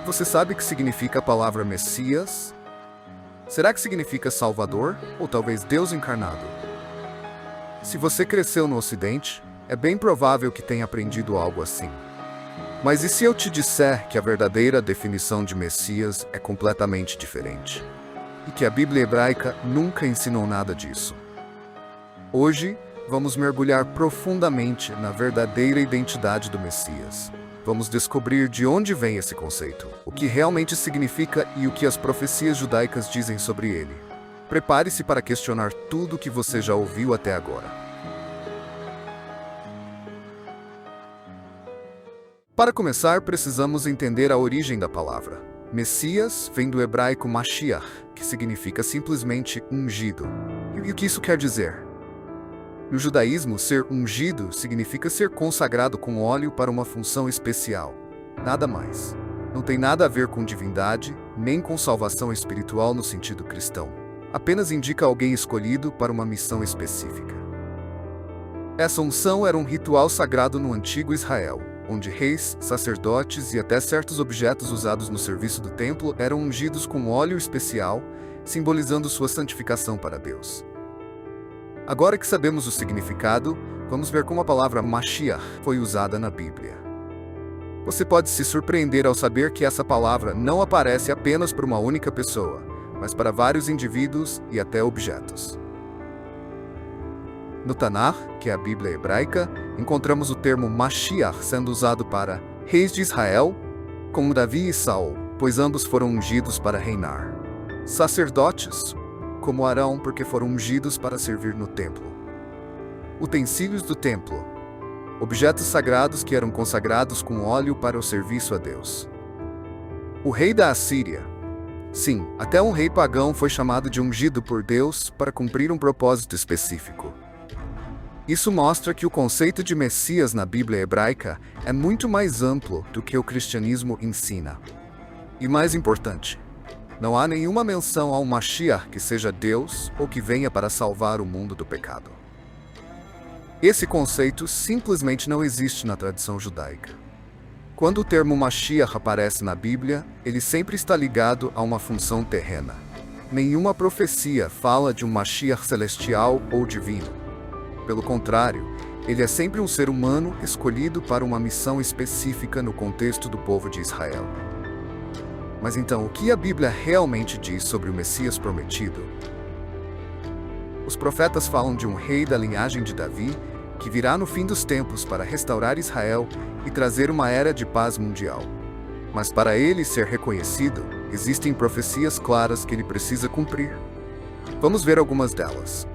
Você sabe o que significa a palavra Messias? Será que significa Salvador ou talvez Deus encarnado? Se você cresceu no Ocidente, é bem provável que tenha aprendido algo assim. Mas e se eu te disser que a verdadeira definição de Messias é completamente diferente? E que a Bíblia hebraica nunca ensinou nada disso? Hoje, vamos mergulhar profundamente na verdadeira identidade do Messias. Vamos descobrir de onde vem esse conceito, o que realmente significa e o que as profecias judaicas dizem sobre ele. Prepare-se para questionar tudo o que você já ouviu até agora. Para começar, precisamos entender a origem da palavra. Messias vem do hebraico Mashiach, que significa simplesmente ungido. E o que isso quer dizer? No judaísmo, ser ungido significa ser consagrado com óleo para uma função especial. Nada mais. Não tem nada a ver com divindade, nem com salvação espiritual no sentido cristão. Apenas indica alguém escolhido para uma missão específica. Essa unção era um ritual sagrado no antigo Israel, onde reis, sacerdotes e até certos objetos usados no serviço do templo eram ungidos com óleo especial, simbolizando sua santificação para Deus. Agora que sabemos o significado, vamos ver como a palavra Mashiach foi usada na Bíblia. Você pode se surpreender ao saber que essa palavra não aparece apenas para uma única pessoa, mas para vários indivíduos e até objetos. No Tanakh, que é a Bíblia hebraica, encontramos o termo Mashiach sendo usado para reis de Israel, como Davi e Saul, pois ambos foram ungidos para reinar. Sacerdotes, como Arão, porque foram ungidos para servir no templo. Utensílios do templo, objetos sagrados que eram consagrados com óleo para o serviço a Deus. O rei da Assíria. Sim, até um rei pagão foi chamado de ungido por Deus para cumprir um propósito específico. Isso mostra que o conceito de Messias na Bíblia hebraica é muito mais amplo do que o cristianismo ensina. E mais importante, não há nenhuma menção ao Mashiach que seja Deus ou que venha para salvar o mundo do pecado. Esse conceito simplesmente não existe na tradição judaica. Quando o termo Mashiach aparece na Bíblia, ele sempre está ligado a uma função terrena. Nenhuma profecia fala de um Mashiach celestial ou divino. Pelo contrário, ele é sempre um ser humano escolhido para uma missão específica no contexto do povo de Israel. Mas então, o que a Bíblia realmente diz sobre o Messias prometido? Os profetas falam de um rei da linhagem de Davi, que virá no fim dos tempos para restaurar Israel e trazer uma era de paz mundial. Mas para ele ser reconhecido, existem profecias claras que ele precisa cumprir. Vamos ver algumas delas.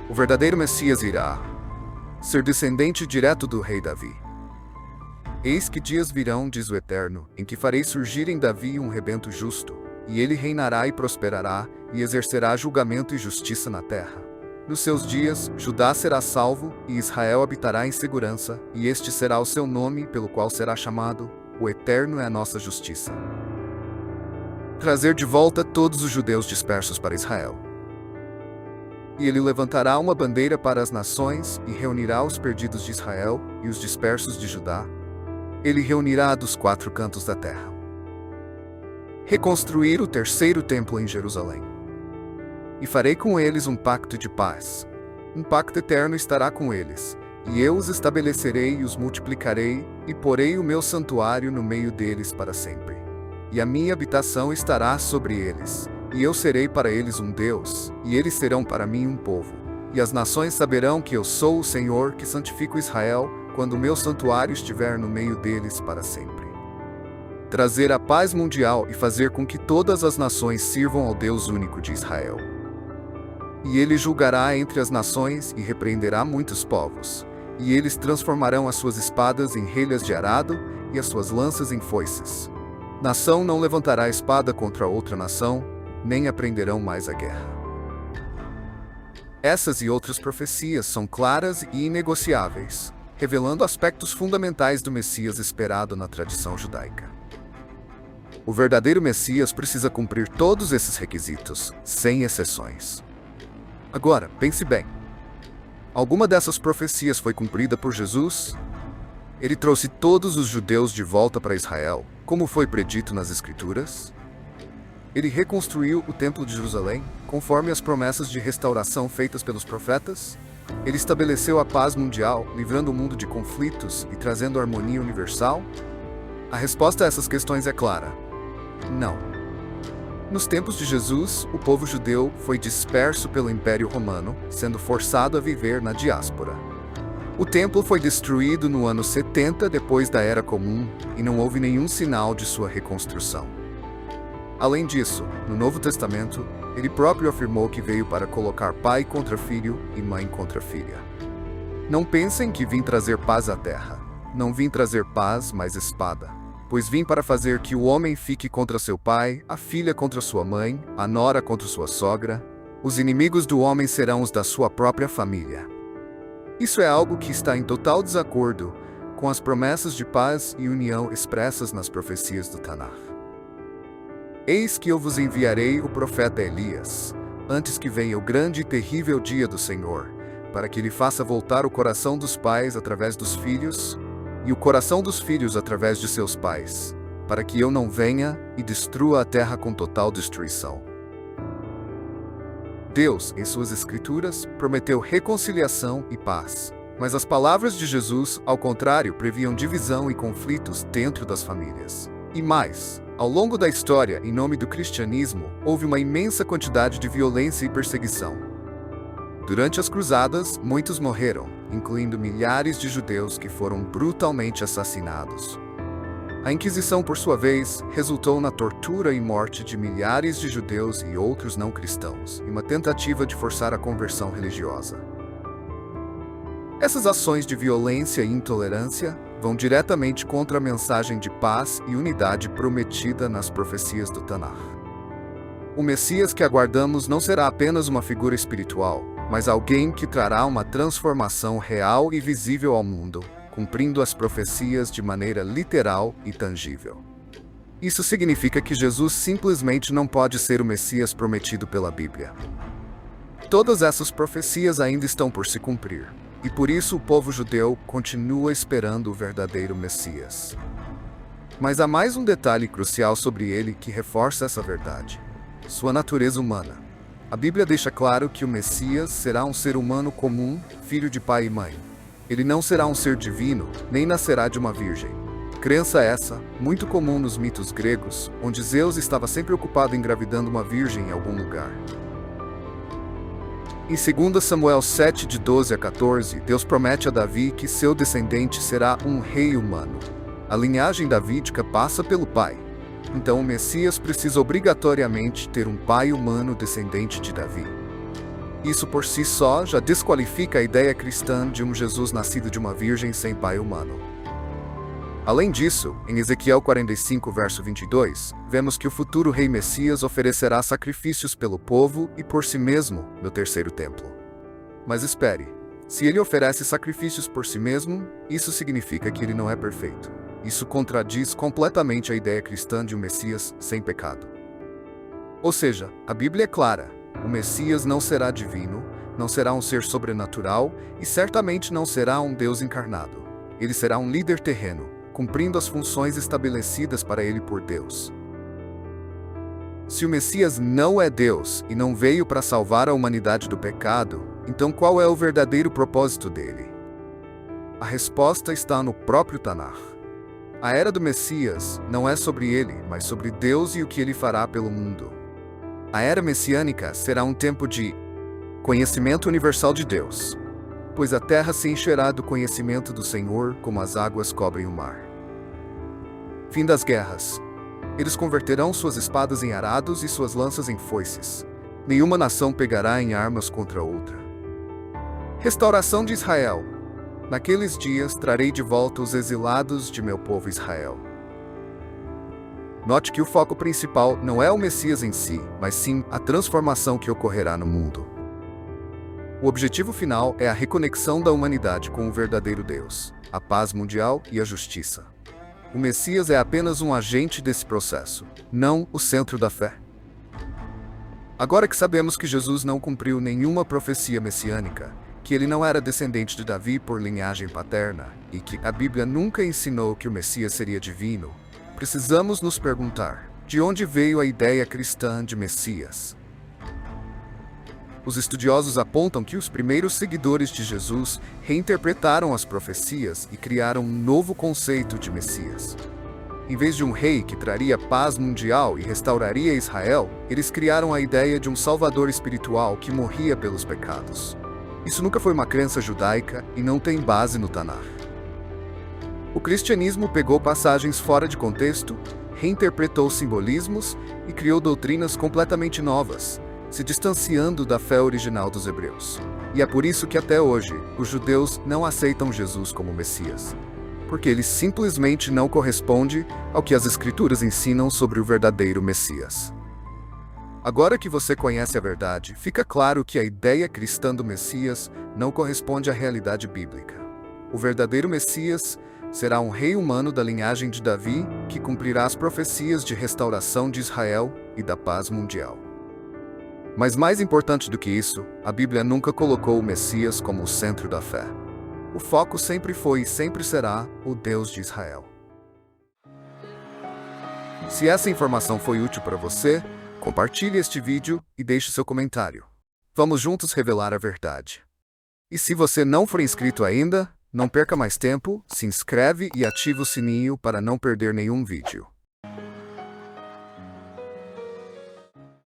O verdadeiro Messias irá ser descendente direto do rei Davi. Eis que dias virão, diz o Eterno, em que farei surgir em Davi um rebento justo, e ele reinará e prosperará, e exercerá julgamento e justiça na terra. Nos seus dias, Judá será salvo, e Israel habitará em segurança, e este será o seu nome, pelo qual será chamado: o Eterno é a nossa justiça. Trazer de volta todos os judeus dispersos para Israel. E ele levantará uma bandeira para as nações, e reunirá os perdidos de Israel, e os dispersos de Judá. Ele reunirá dos 4 cantos da terra. Reconstruir o terceiro templo em Jerusalém. E farei com eles um pacto de paz. Um pacto eterno estará com eles. E eu os estabelecerei e os multiplicarei, e porei o meu santuário no meio deles para sempre. E a minha habitação estará sobre eles. E eu serei para eles um Deus, e eles serão para mim um povo. E as nações saberão que eu sou o Senhor que santifico Israel, quando o meu santuário estiver no meio deles para sempre. Trazer a paz mundial e fazer com que todas as nações sirvam ao Deus único de Israel. E ele julgará entre as nações e repreenderá muitos povos. E eles transformarão as suas espadas em relhas de arado e as suas lanças em foices. Nação não levantará espada contra outra nação, nem aprenderão mais a guerra. Essas e outras profecias são claras e inegociáveis, revelando aspectos fundamentais do Messias esperado na tradição judaica. O verdadeiro Messias precisa cumprir todos esses requisitos, sem exceções. Agora, pense bem. Alguma dessas profecias foi cumprida por Jesus? Ele trouxe todos os judeus de volta para Israel, como foi predito nas Escrituras. Ele reconstruiu o Templo de Jerusalém, conforme as promessas de restauração feitas pelos profetas. Ele estabeleceu a paz mundial, livrando o mundo de conflitos e trazendo harmonia universal. A resposta a essas questões é clara: não. Nos tempos de Jesus, o povo judeu foi disperso pelo Império Romano, sendo forçado a viver na diáspora. O templo foi destruído no ano 70 depois da Era Comum e não houve nenhum sinal de sua reconstrução. Além disso, no Novo Testamento, ele próprio afirmou que veio para colocar pai contra filho e mãe contra filha. Não pensem que vim trazer paz à terra. Não vim trazer paz, mas espada. Pois vim para fazer que o homem fique contra seu pai, a filha contra sua mãe, a nora contra sua sogra. Os inimigos do homem serão os da sua própria família. Isso é algo que está em total desacordo com as promessas de paz e união expressas nas profecias do Tanar. Eis que eu vos enviarei o profeta Elias, antes que venha o grande e terrível dia do Senhor, para que ele faça voltar o coração dos pais através dos filhos, e o coração dos filhos através de seus pais, para que eu não venha e destrua a terra com total destruição. Deus, em suas Escrituras, prometeu reconciliação e paz, mas as palavras de Jesus, ao contrário, previam divisão e conflitos dentro das famílias. E mais, ao longo da história, em nome do cristianismo, houve uma imensa quantidade de violência e perseguição. Durante as cruzadas, muitos morreram, incluindo milhares de judeus que foram brutalmente assassinados. A Inquisição, por sua vez, resultou na tortura e morte de milhares de judeus e outros não cristãos, em uma tentativa de forçar a conversão religiosa. Essas ações de violência e intolerância vão diretamente contra a mensagem de paz e unidade prometida nas profecias do Tanar. O Messias que aguardamos não será apenas uma figura espiritual, mas alguém que trará uma transformação real e visível ao mundo, cumprindo as profecias de maneira literal e tangível. Isso significa que Jesus simplesmente não pode ser o Messias prometido pela Bíblia. Todas essas profecias ainda estão por se cumprir, e por isso o povo judeu continua esperando o verdadeiro Messias. Mas há mais um detalhe crucial sobre ele que reforça essa verdade: sua natureza humana. A Bíblia deixa claro que o Messias será um ser humano comum, filho de pai e mãe. Ele não será um ser divino, nem nascerá de uma virgem. Crença essa, muito comum nos mitos gregos, onde Zeus estava sempre ocupado engravidando uma virgem em algum lugar. Em 2 Samuel 7, de 12 a 14, Deus promete a Davi que seu descendente será um rei humano. A linhagem davídica passa pelo pai. Então o Messias precisa obrigatoriamente ter um pai humano descendente de Davi. Isso por si só já desqualifica a ideia cristã de um Jesus nascido de uma virgem sem pai humano. Além disso, em Ezequiel 45, verso 22, vemos que o futuro rei Messias oferecerá sacrifícios pelo povo e por si mesmo no terceiro templo. Mas espere, se ele oferece sacrifícios por si mesmo, isso significa que ele não é perfeito. Isso contradiz completamente a ideia cristã de um Messias sem pecado. Ou seja, a Bíblia é clara: o Messias não será divino, não será um ser sobrenatural e certamente não será um Deus encarnado. Ele será um líder terreno, cumprindo as funções estabelecidas para ele por Deus. Se o Messias não é Deus e não veio para salvar a humanidade do pecado, então qual é o verdadeiro propósito dele? A resposta está no próprio Tanar. A era do Messias não é sobre ele, mas sobre Deus e o que ele fará pelo mundo. A era messiânica será um tempo de conhecimento universal de Deus, pois a terra se encherá do conhecimento do Senhor como as águas cobrem o mar. Fim das guerras. Eles converterão suas espadas em arados e suas lanças em foices. Nenhuma nação pegará em armas contra outra. Restauração de Israel. Naqueles dias trarei de volta os exilados de meu povo Israel. Note que o foco principal não é o Messias em si, mas sim a transformação que ocorrerá no mundo. O objetivo final é a reconexão da humanidade com o verdadeiro Deus, a paz mundial e a justiça. O Messias é apenas um agente desse processo, não o centro da fé. Agora que sabemos que Jesus não cumpriu nenhuma profecia messiânica, que ele não era descendente de Davi por linhagem paterna, e que a Bíblia nunca ensinou que o Messias seria divino, precisamos nos perguntar: de onde veio a ideia cristã de Messias? Os estudiosos apontam que os primeiros seguidores de Jesus reinterpretaram as profecias e criaram um novo conceito de Messias. Em vez de um rei que traria paz mundial e restauraria Israel, eles criaram a ideia de um salvador espiritual que morria pelos pecados. Isso nunca foi uma crença judaica e não tem base no Tanar. O cristianismo pegou passagens fora de contexto, reinterpretou simbolismos e criou doutrinas completamente novas, se distanciando da fé original dos hebreus. E é por isso que até hoje, os judeus não aceitam Jesus como Messias, porque ele simplesmente não corresponde ao que as Escrituras ensinam sobre o verdadeiro Messias. Agora que você conhece a verdade, fica claro que a ideia cristã do Messias não corresponde à realidade bíblica. O verdadeiro Messias será um rei humano da linhagem de Davi que cumprirá as profecias de restauração de Israel e da paz mundial. Mas mais importante do que isso, a Bíblia nunca colocou o Messias como o centro da fé. O foco sempre foi e sempre será o Deus de Israel. Se essa informação foi útil para você, compartilhe este vídeo e deixe seu comentário. Vamos juntos revelar a verdade. E se você não for inscrito ainda, não perca mais tempo, se inscreve e ativa o sininho para não perder nenhum vídeo.